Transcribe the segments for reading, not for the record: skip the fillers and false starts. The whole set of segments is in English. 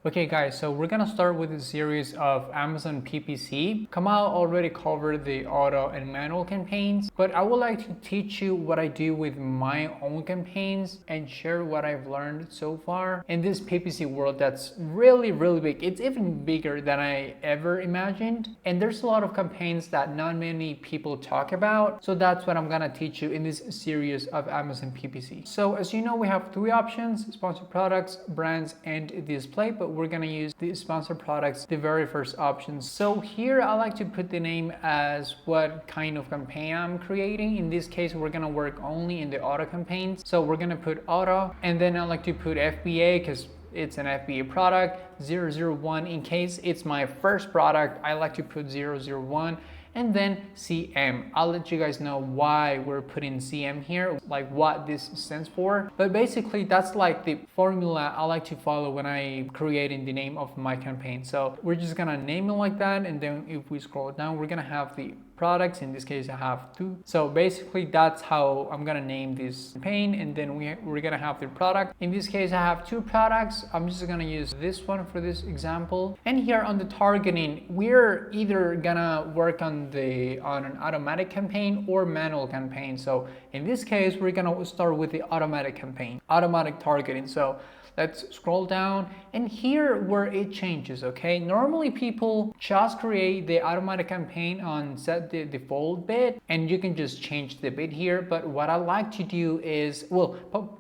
Okay guys, so we're gonna start with a series of Amazon PPC. Kamal already covered the auto and manual campaigns, but I would like to teach you what I do with my own campaigns and share what I've learned so far in this PPC world that's really big. It's even bigger than I ever imagined. And there's a lot of campaigns that not many people talk about. So that's what I'm gonna teach you in this series of Amazon PPC. So as you know, we have three options: sponsored products, brands, and display, but we're gonna use the sponsored products, the very first option. So here I like to put the name as what kind of campaign I'm creating. In this case, we're gonna work only in the auto campaigns. So we're gonna put auto, and then I like to put FBA because it's an FBA product, 001 in case it's my first product. I like to put 001. And then CM. I'll let you guys know why we're putting CM here, like what this stands for. But basically that's like the formula I like to follow when I creating the name of my campaign. So we're just gonna name it like that, and then if we scroll down, we're gonna have the products. In this case I have two. So basically that's how I'm gonna name this campaign, and then we're gonna have the product. In this case I have two products. I'm just gonna use this one for this example. And here on the targeting, we're either gonna work on an automatic campaign or manual campaign. So in this case we're gonna start with the automatic campaign, automatic targeting. So let's scroll down, and here where it changes. Okay, normally people just create the automatic campaign on set the default bid, and you can just change the bid here. But what I like to do is, well,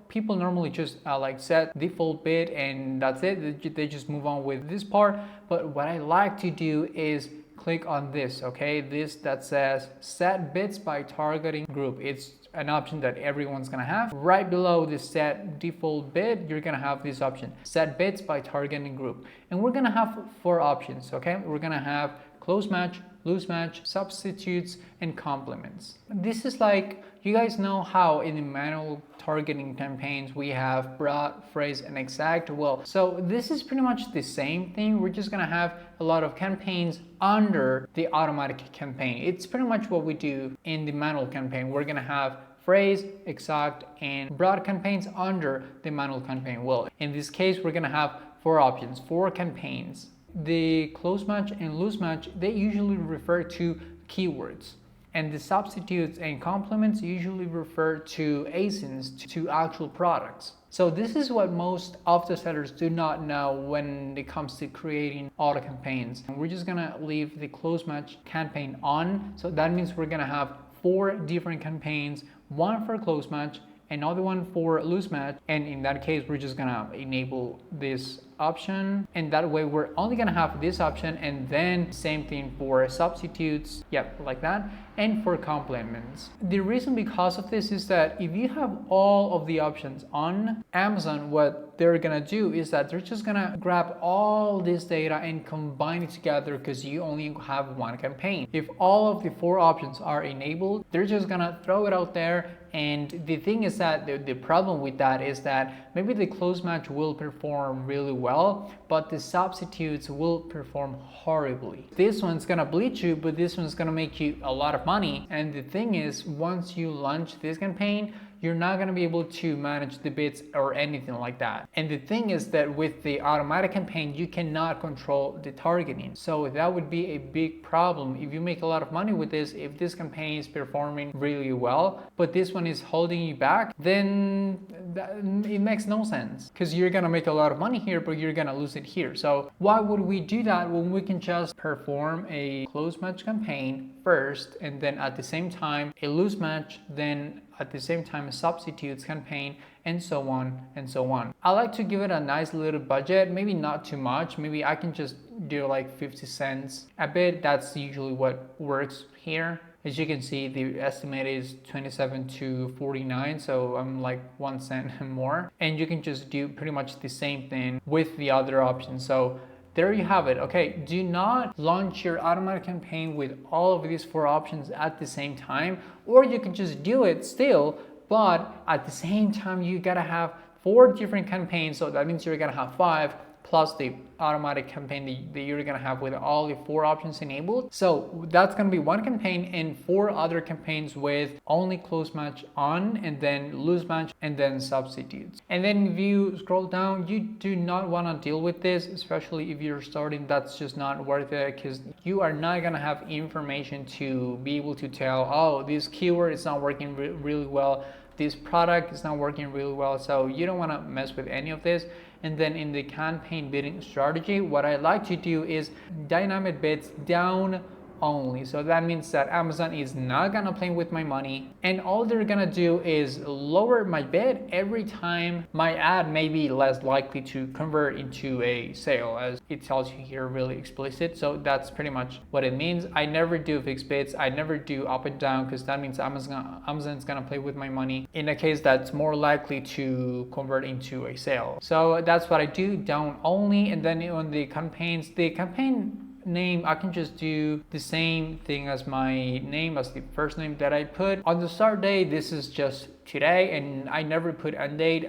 people normally just like set default bid and that's it. They just move on with this part. But what I like to do is click on this, okay, this that says set bids by targeting group. It's an option that everyone's gonna have. Right below the set default bid, you're gonna have this option, set bids by targeting group. And we're gonna have four options, okay? We're gonna have close match, loose match, substitutes, and complements. This is like, you guys know how in the manual targeting campaigns we have broad, phrase, and exact. Well, so this is pretty much the same thing. We're just gonna have a lot of campaigns under the automatic campaign. It's pretty much what we do in the manual campaign. We're gonna have phrase, exact, and broad campaigns under the manual campaign. Well, in this case, we're gonna have four options, four campaigns. The close match and loose match, they usually refer to keywords. And the substitutes and complements usually refer to ASINs, to actual products. So this is what most of the sellers do not know when it comes to creating auto campaigns. And we're just gonna leave the close match campaign on. So that means we're gonna have four different campaigns, one for close match, another one for loose match, and in that case we're just gonna enable this option, and that way we're only gonna have this option, and then same thing for substitutes, yep, like that, and for complements. The reason because of this is that if you have all of the options on Amazon, what they're gonna do is that they're just gonna grab all this data and combine it together because you only have one campaign. If all of the four options are enabled, they're just gonna throw it out there. And the thing is that the problem with that is that maybe the close match will perform really well, but the substitutes will perform horribly. This one's gonna bleed you, but this one's gonna make you a lot of money. And the thing is, once you launch this campaign, you're not gonna be able to manage the bids or anything like that. And the thing is that with the automatic campaign, you cannot control the targeting. So that would be a big problem. If you make a lot of money with this, if this campaign is performing really well, but this one is holding you back, then it makes no sense. Because you're gonna make a lot of money here, but you're gonna lose it here. So why would we do that when we can just perform a close match campaign first, and then at the same time a loose match, then at the same time a substitutes campaign, and so on and so on. I like to give it a nice little budget, maybe not too much. Maybe I can just do like 50 cents a bit. That's usually what works here. As you can see, the estimate is 27 to 49, so I'm like 1 cent more. And you can just do pretty much the same thing with the other options. So there you have it. Okay, do not launch your automatic campaign with all of these four options at the same time, or you can just do it still, but at the same time you gotta have four different campaigns. So that means you're gonna have five plus the automatic campaign that you're gonna have with all the 4 options enabled. So that's gonna be one campaign and 4 other campaigns with only close match on, and then loose match, and then substitutes. And then if you scroll down, you do not wanna deal with this, especially if you're starting. That's just not worth it, because you are not gonna have information to be able to tell, oh, this keyword is not working really well, this product is not working really well. So you don't want to mess with any of this. And then in the campaign bidding strategy, what I like to do is dynamic bids down only. So that means that Amazon is not gonna play with my money, and all they're gonna do is lower my bid every time my ad may be less likely to convert into a sale, as it tells you here really explicit. So that's pretty much what it means. I never do fixed bids, I never do up and down, because that means Amazon's gonna play with my money in a case that's more likely to convert into a sale. So that's what I do, down only. And then on the campaigns, the campaign name, I can just do the same thing as my name, as the first name that I put. On the start date, this is just today, and I never put end date.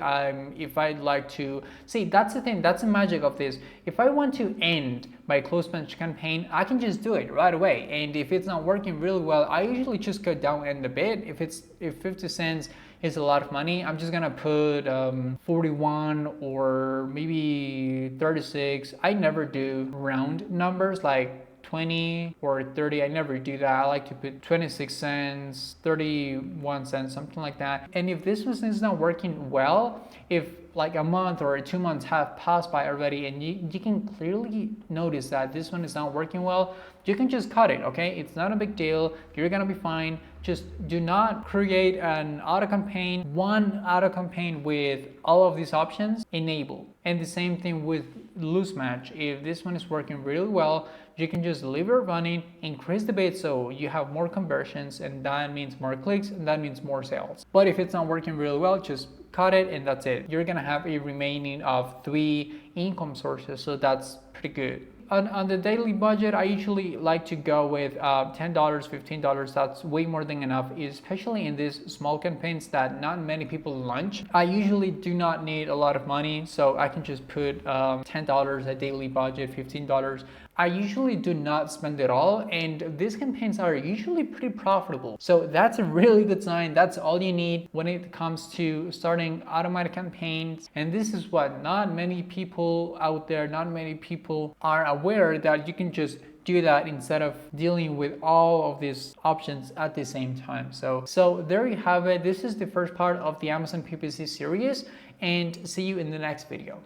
If I'd like to see, that's the thing, that's the magic of this. If I want to end my close match campaign, I can just do it right away. And if it's not working really well, I usually just go down in the bid. If 50 cents is a lot of money, I'm just gonna put 41 or maybe 36. I never do round numbers like 20 or 30. I never do that. I like to put 26 cents, 31 cents, something like that. And if this business is not working well, if like a month or 2 months have passed by already, and you can clearly notice that this one is not working well, you can just cut it, okay? It's not a big deal. You're gonna be fine. Just do not create an auto campaign, one auto campaign with all of these options enabled. And the same thing with loose match. If this one is working really well, you can just leave it running, increase the bid so you have more conversions, and that means more clicks, and that means more sales. But if it's not working really well, just cut it and that's it. You're gonna have a remaining of 3 income sources, so that's pretty good. On the daily budget, I usually like to go with $10, $15. That's way more than enough, especially in these small campaigns that not many people launch. I usually do not need a lot of money, so I can just put $10 a daily budget, $15. I usually do not spend it all, and these campaigns are usually pretty profitable. So that's a really good sign. That's all you need when it comes to starting automatic campaigns. And this is what not many people out there, not many people are aware, that you can just do that instead of dealing with all of these options at the same time. So there you have it. This is the first part of the Amazon PPC series, and see you in the next video.